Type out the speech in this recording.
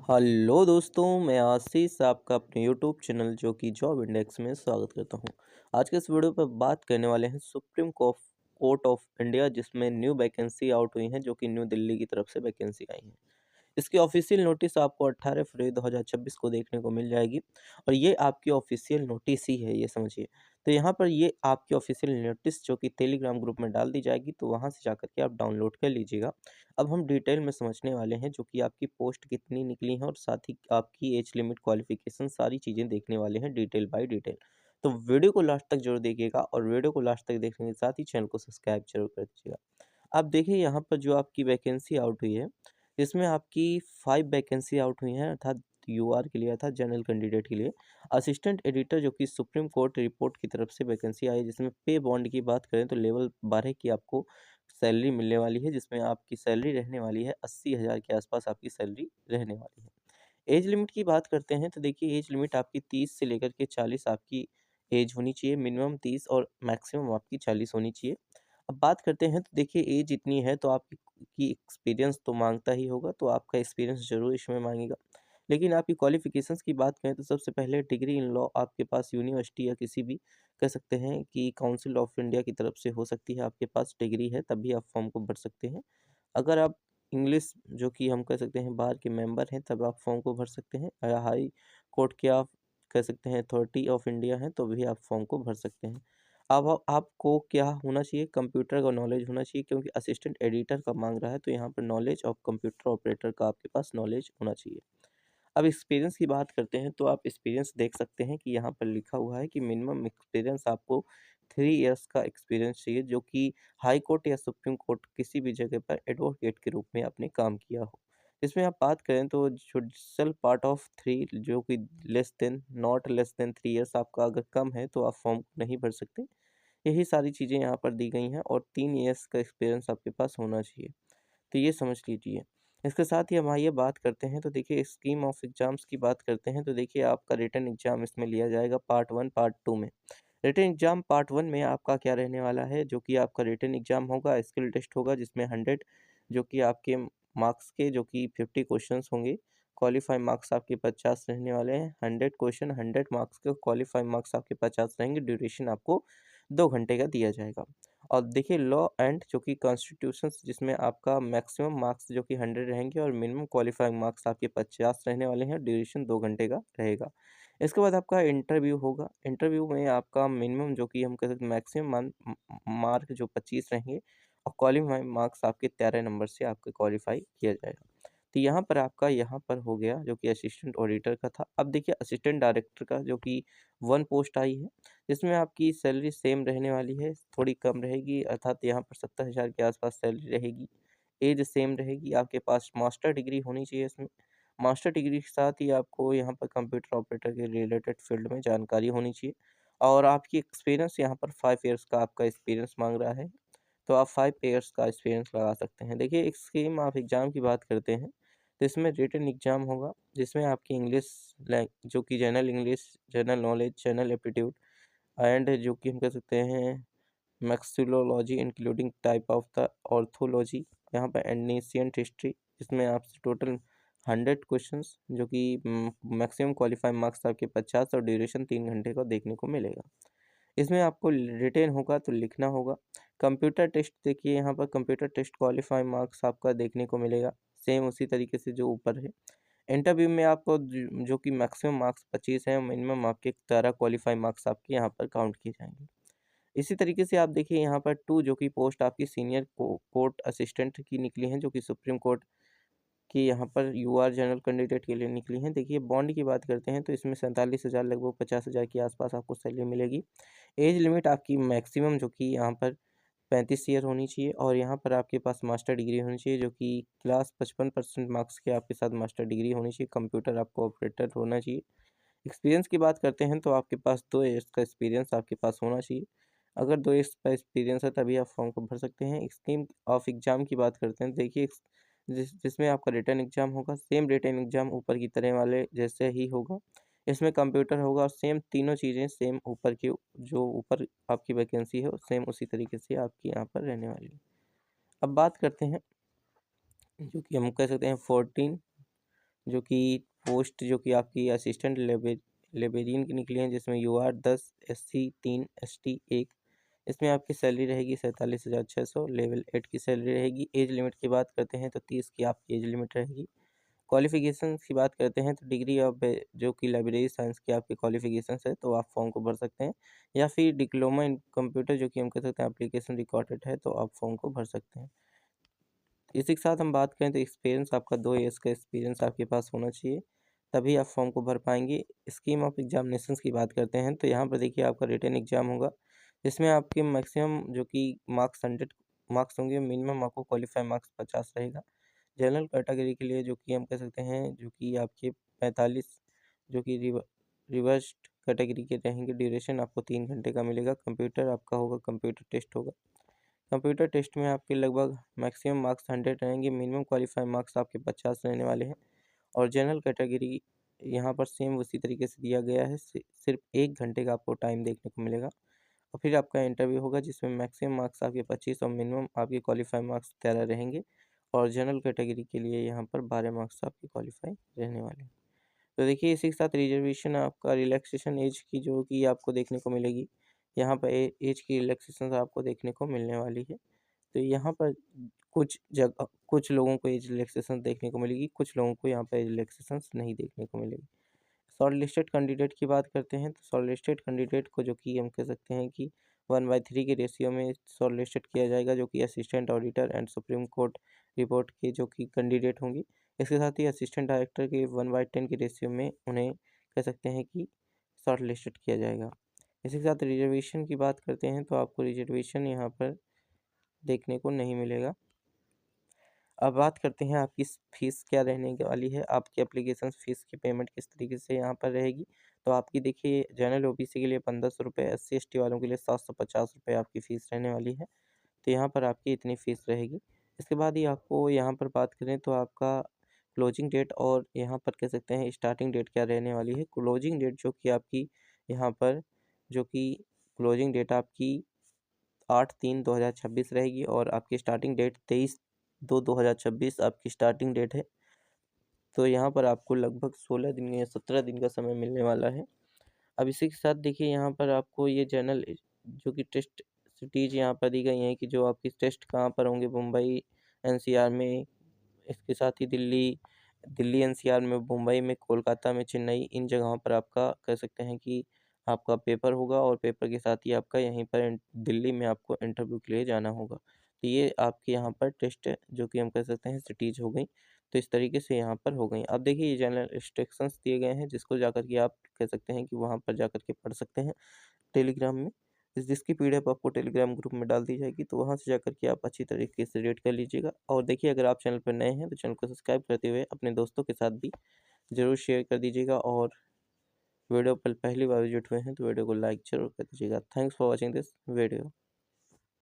Hello दोस्तों, मैं आशीष आपका अपने यूट्यूब चैनल जो कि जॉब इंडेक्स में स्वागत करता हूं। आज के इस वीडियो पर बात करने वाले हैं सुप्रीम कोर्ट ऑफ इंडिया, जिसमें न्यू वैकेंसी आउट हुई हैं जो कि न्यू दिल्ली की तरफ से वैकेंसी आई हैं। इसकी ऑफिशियल नोटिस आपको 18 फरवरी 2026 को देखने को मिल जाएगी और ये आपकी ऑफिशियल नोटिस ही है, ये समझिए। तो यहाँ पर ये आपकी ऑफिशियल नोटिस जो कि टेलीग्राम ग्रुप में डाल दी जाएगी, तो वहाँ से जाकर के आप डाउनलोड कर लीजिएगा। अब हम डिटेल में समझने वाले हैं जो कि आपकी पोस्ट कितनी निकली है और साथ ही आपकी एज लिमिट, क्वालिफिकेशन, सारी चीज़ें देखने वाले हैं डिटेल बाय डिटेल। तो वीडियो को लास्ट तक जरूर देखिएगा और वीडियो को लास्ट तक देखने के साथ ही चैनल को सब्सक्राइब जरूर कर दीजिएगा। आप देखिए यहाँ पर जो आपकी वैकेंसी आउट हुई है, इसमें आपकी 5 वैकेंसी आउट हुई हैं, अर्थात यूआर के लिए, अर्थात जनरल कैंडिडेट के लिए। असिस्टेंट एडिटर जो कि सुप्रीम कोर्ट रिपोर्ट की तरफ से वैकेंसी आई है, जिसमें पे बॉन्ड की बात करें तो लेवल 12 की आपको सैलरी मिलने वाली है, जिसमें आपकी सैलरी रहने वाली है 80,000 के आसपास आपकी सैलरी रहने वाली है। एज लिमिट की बात करते हैं तो देखिए एज लिमिट आपकी 30 से लेकर के 40 आपकी एज होनी चाहिए, मिनिमम 30 और मैक्सिमम आपकी 40 होनी चाहिए। अब बात करते हैं तो देखिए एज इतनी है तो आपकी की एक्सपीरियंस तो मांगता ही होगा, तो आपका एक्सपीरियंस ज़रूर इसमें मांगेगा। लेकिन आपकी क्वालिफ़िकेशंस की बात करें तो सबसे पहले डिग्री इन लॉ आपके पास यूनिवर्सिटी या किसी भी कह सकते हैं कि काउंसिल ऑफ इंडिया की तरफ से हो सकती है, आपके पास डिग्री है तभी आप फॉर्म को भर सकते हैं। अगर आप इंग्लिश जो कि हम कह सकते हैं बार के मेंबर हैं तब आप फॉर्म को भर सकते हैं, या हाई कोर्ट के आप कह सकते हैं अथॉरिटी ऑफ इंडिया हैं तो भी आप फॉर्म को भर सकते हैं। अब आपको क्या होना चाहिए, कंप्यूटर का नॉलेज होना चाहिए, क्योंकि असिस्टेंट एडिटर का मांग रहा है तो यहाँ पर नॉलेज ऑफ कंप्यूटर ऑपरेटर का आपके पास नॉलेज होना चाहिए। अब एक्सपीरियंस की बात करते हैं तो आप एक्सपीरियंस देख सकते हैं कि यहाँ पर लिखा हुआ है कि मिनिमम एक्सपीरियंस आपको 3 इयर्स का एक्सपीरियंस चाहिए, जो कि हाई कोर्ट या सुप्रीम कोर्ट किसी भी जगह पर एडवोकेट के रूप में आपने काम किया हो। इसमें आप बात करें तो जुडिशल पार्ट ऑफ 3 जो कि नॉट लेस देन 3 इयर्स आपका अगर कम है तो आप फॉर्म नहीं भर सकते। यही सारी चीज़ें यहाँ पर दी गई हैं और 3 इयर्स का एक्सपीरियंस आपके पास होना चाहिए। तो ये समझ लीजिए। इसके साथ ही हम आइए बात करते हैं तो देखिए स्कीम ऑफ एग्ज़ाम्स की बात करते हैं तो देखिए आपका रिटन एग्ज़ाम इसमें लिया जाएगा पार्ट 1, पार्ट 2 में। रिटन एग्ज़ाम पार्ट 1 में आपका क्या रहने वाला है, जो कि आपका रिटन एग्ज़ाम होगा, स्किल टेस्ट होगा, जिसमें 100 जो कि आपके मार्क्स के जो कि 50 क्वेश्चंस होंगे। क्वालीफाई मार्क्स आपके 50 रहने वाले हैं। 100 क्वेश्चन 100 मार्क्स के, क्वालीफाई मार्क्स आपके 50 रहेंगे। ड्यूरेशन आपको 2 घंटे का दिया जाएगा। और देखिए लॉ एंड जो कि कॉन्स्टिट्यूशंस, जिसमें आपका मैक्सिमम मार्क्स जो कि 100 रहेंगे और मिनिमम क्वालीफाइंग मार्क्स आपके 50 रहने वाले हैं। ड्यूरेशन 2 घंटे का रहेगा। इसके बाद आपका इंटरव्यू होगा। इंटरव्यू में आपका मिनिमम जो कि हम कह सकते हैं मैक्सिमम मार्क जो 25 रहेंगे और क्वालीफाइंग मार्क्स आपके 13 नंबर से आपके क्वालीफाई किया जाएगा। तो यहाँ पर आपका यहाँ पर हो गया जो कि असिस्टेंट ऑडिटर का था। अब देखिए असिस्टेंट डायरेक्टर का जो कि 1 पोस्ट आई है, जिसमें आपकी सैलरी सेम रहने वाली है, थोड़ी कम रहेगी, अर्थात यहाँ पर 70,000 के आसपास सैलरी रहेगी। एज सेम रहेगी, आपके पास मास्टर डिग्री होनी चाहिए इसमें। मास्टर डिग्री के साथ ही आपको यहाँ पर कंप्यूटर ऑपरेटर के रिलेटेड फील्ड में जानकारी होनी चाहिए और आपकी एक्सपीरियंस यहाँ पर 5 ईयर्स का आपका एक्सपीरियंस मांग रहा है, तो आप 5 ईयर्स का एक्सपीरियंस लगा सकते हैं। देखिए एक स्कीम ऑफ एग्ज़ाम की बात करते हैं, तो इसमें रिटन एग्ज़ाम होगा, जिसमें आपकी इंग्लिश जो कि general English, general knowledge, general aptitude and जो कि हम कह सकते हैं maxillology including type of the orthology, यहाँ पर एंशिएंट हिस्ट्री, इसमें आपसे टोटल 100 क्वेश्चंस जो कि मैक्सिमम क्वालिफाइंग मार्क्स आपके 50 और ड्यूरेशन 3 घंटे का देखने को मिलेगा। इसमें आपको रिटेन होगा तो लिखना होगा। कंप्यूटर टेस्ट देखिए यहाँ पर कंप्यूटर टेस्ट क्वालिफाइंग मार्क्स आपका देखने को मिलेगा, सेम उसी तरीके से जो ऊपर है। इंटरव्यू में आपको जो कि मैक्सिमम मार्क्स 25 हैं, मिनिमम आपके 13 क्वालिफाई मार्क्स आपके यहाँ पर काउंट किए जाएंगे। इसी तरीके से आप देखिए यहाँ पर 2 जो कि पोस्ट आपकी सीनियर कोर्ट असिस्टेंट की निकली हैं, जो कि सुप्रीम कोर्ट की यहाँ पर यूआर जनरल कैंडिडेट के लिए निकली हैं। देखिए बॉन्ड की बात करते हैं तो इसमें 47,000 लगभग 50,000 के आसपास आपको सैलरी मिलेगी। एज लिमिट आपकी मैक्सिमम जो कि यहाँ पर 35 ईयर होनी चाहिए और यहाँ पर आपके पास मास्टर डिग्री होनी चाहिए, जो कि क्लास 55% मार्क्स के आपके साथ मास्टर डिग्री होनी चाहिए। कंप्यूटर आपको ऑपरेटर होना चाहिए। एक्सपीरियंस की बात करते हैं तो आपके पास 2 ईयर्स का एक्सपीरियंस आपके पास होना चाहिए। अगर 2 ईयर्स का एक्सपीरियंस है तभी आप फॉर्म को भर सकते हैं। स्कीम ऑफ एग्ज़ाम की बात करते हैं, देखिए जिसमें आपका रिटन एग्ज़ाम होगा, सेम रिटन एग्ज़ाम ऊपर की तरह वाले जैसे ही होगा। इसमें कंप्यूटर होगा और सेम तीनों चीज़ें सेम ऊपर की जो ऊपर आपकी वैकेंसी है सेम उसी तरीके से आपकी यहाँ पर रहने वाली है। अब बात करते हैं जो कि हम कह सकते हैं 14 जो कि पोस्ट जो कि आपकी असिस्टेंट लाइब्रेरियन की निकली हैं, जिसमें UR 10, SC 3, ST 1। इसमें आपकी सैलरी रहेगी 47,600। लेवल 8 की सैलरी रहेगी। एज लिमिट की बात करते हैं तो 30 की आपकी एज लिमिट रहेगी। क्वालिफ़िकेशंस की बात करते हैं तो डिग्री ऑफ जो कि लाइब्रेरी साइंस की आपकी क्वालिफ़िकेशंस है, तो आप फॉर्म को भर सकते हैं, या फिर डिप्लोमा इन कंप्यूटर जो कि हम कह सकते हैं एप्लीकेशन रिकॉर्डेड है, तो आप फॉर्म को भर सकते हैं। इसी के साथ हम बात करें तो एक्सपीरियंस आपका 2 ईयर्स का एक्सपीरियंस आपके पास होना चाहिए, तभी आप फॉर्म को भर पाएंगे। स्कीम ऑफ एग्जामिनेशंस की बात करते हैं तो यहाँ पर देखिए आपका रिटन एग्जाम होगा, जिसमें आपके मैक्सिमम जो कि मार्क्स 100 मार्क्स होंगे, मिनिमम आपको क्वालिफाई मार्क्स 50 रहेगा। जनरल कैटेगरी के लिए जो कि हम कह सकते हैं जो कि आपके 45 जो कि रिवर्स्ड कैटेगरी के रहेंगे। ड्यूरेशन आपको 3 घंटे का मिलेगा। कंप्यूटर आपका होगा, कंप्यूटर टेस्ट होगा। कंप्यूटर टेस्ट में आपके लगभग मैक्सिमम मार्क्स 100 रहेंगे, मिनिमम क्वालिफाई मार्क्स आपके 50 रहने वाले हैं। और जनरल कैटेगरी यहाँ पर सेम उसी तरीके से दिया गया है, सिर्फ 1 घंटे का आपको टाइम देखने को मिलेगा। और फिर आपका इंटरव्यू होगा, जिसमें मैक्सिमम मार्क्स आपके 25 और मिनिमम आपके क्वालिफाई मार्क्स 13 रहेंगे। और जनरल कैटेगरी के लिए यहाँ पर 12 मार्क्स आपके क्वालिफाई रहने वाले हैं। तो देखिए इसी के साथ रिजर्वेशन आपका रिलैक्सेशन एज की जो कि आपको देखने को मिलेगी, यहाँ पर एज की रिलैक्सेशन आपको देखने को मिलने वाली है। तो यहाँ पर कुछ लोगों को एज रिलैक्सेशन देखने को मिलेगी, कुछ लोगों को यहाँ पर एज रिलैक्सेशन नहीं देखने को मिलेगी। शॉर्ट लिस्टेड कैंडिडेट की बात करते हैं तो शॉर्ट लिस्टेड कैंडिडेट को जो कि हम कह सकते हैं कि 1/3 के रेशियो में शॉर्ट लिस्टेड किया जाएगा, जो कि assistant auditor and supreme court report के जो कि कैंडिडेट होंगे। इसके साथ ही असिस्टेंट डायरेक्टर के 1/10 के रेशियो में उन्हें कह सकते हैं कि शॉर्ट लिस्टेड किया जाएगा। इसी के साथ रिजर्वेशन की बात करते हैं तो आपको रिजर्वेशन यहाँ पर देखने को नहीं मिलेगा। अब बात करते हैं आपकी फ़ीस क्या रहने वाली है, आपकी एप्लीकेशन फ़ीस की पेमेंट किस तरीके से यहाँ पर रहेगी। तो आपकी देखिए जनरल OBC के लिए 1500 रुपये, SC ST वालों के लिए 750 रुपये आपकी फ़ीस रहने वाली है। तो यहाँ पर आपकी इतनी फ़ीस रहेगी। इसके बाद ही आपको यहाँ पर बात करें तो आपका क्लोजिंग डेट और यहाँ पर कह सकते हैं स्टार्टिंग डेट क्या रहने वाली है। क्लोजिंग डेट जो कि आपकी यहाँ पर जो कि क्लोजिंग डेट आपकी 8/3/2026 रहेगी, और आपकी स्टार्टिंग डेट 23/2/2026 आपकी स्टार्टिंग डेट है। तो यहाँ पर आपको लगभग 16 दिन या 17 दिन का समय मिलने वाला है। अब इसी के साथ देखिए यहाँ पर आपको ये जनरल जो कि टेस्ट सिटीज़ यहाँ पर दी गई हैं कि जो आपकी टेस्ट कहाँ पर होंगे, मुंबई NCR में, इसके साथ ही दिल्ली NCR में, मुंबई में, कोलकाता में, चेन्नई, इन जगहों पर आपका कह सकते हैं कि आपका पेपर होगा, और पेपर के साथ ही आपका यहीं पर दिल्ली में आपको इंटरव्यू के लिए जाना होगा। तो ये आपके यहाँ पर टेस्ट जो कि हम कह सकते हैं सिटीज़ हो गई। तो इस तरीके से यहाँ पर हो गई। अब देखिए ये जनरल इंस्ट्रक्शंस दिए गए हैं, जिसको जाकर के आप कह सकते हैं कि वहाँ पर जाकर के पढ़ सकते हैं टेलीग्राम में। जिसकी PDF आपको टेलीग्राम ग्रुप में डाल दी जाएगी, तो वहाँ से जाकर के आप अच्छी तरीके से रीड कर लीजिएगा। और देखिए अगर आप चैनल पर नए हैं तो चैनल को सब्सक्राइब करते हुए अपने दोस्तों के साथ भी ज़रूर शेयर कर दीजिएगा, और वीडियो पर पहली बार विजिट हुए हैं तो वीडियो को लाइक ज़रूर कर दीजिएगा। Thanks for watching this video.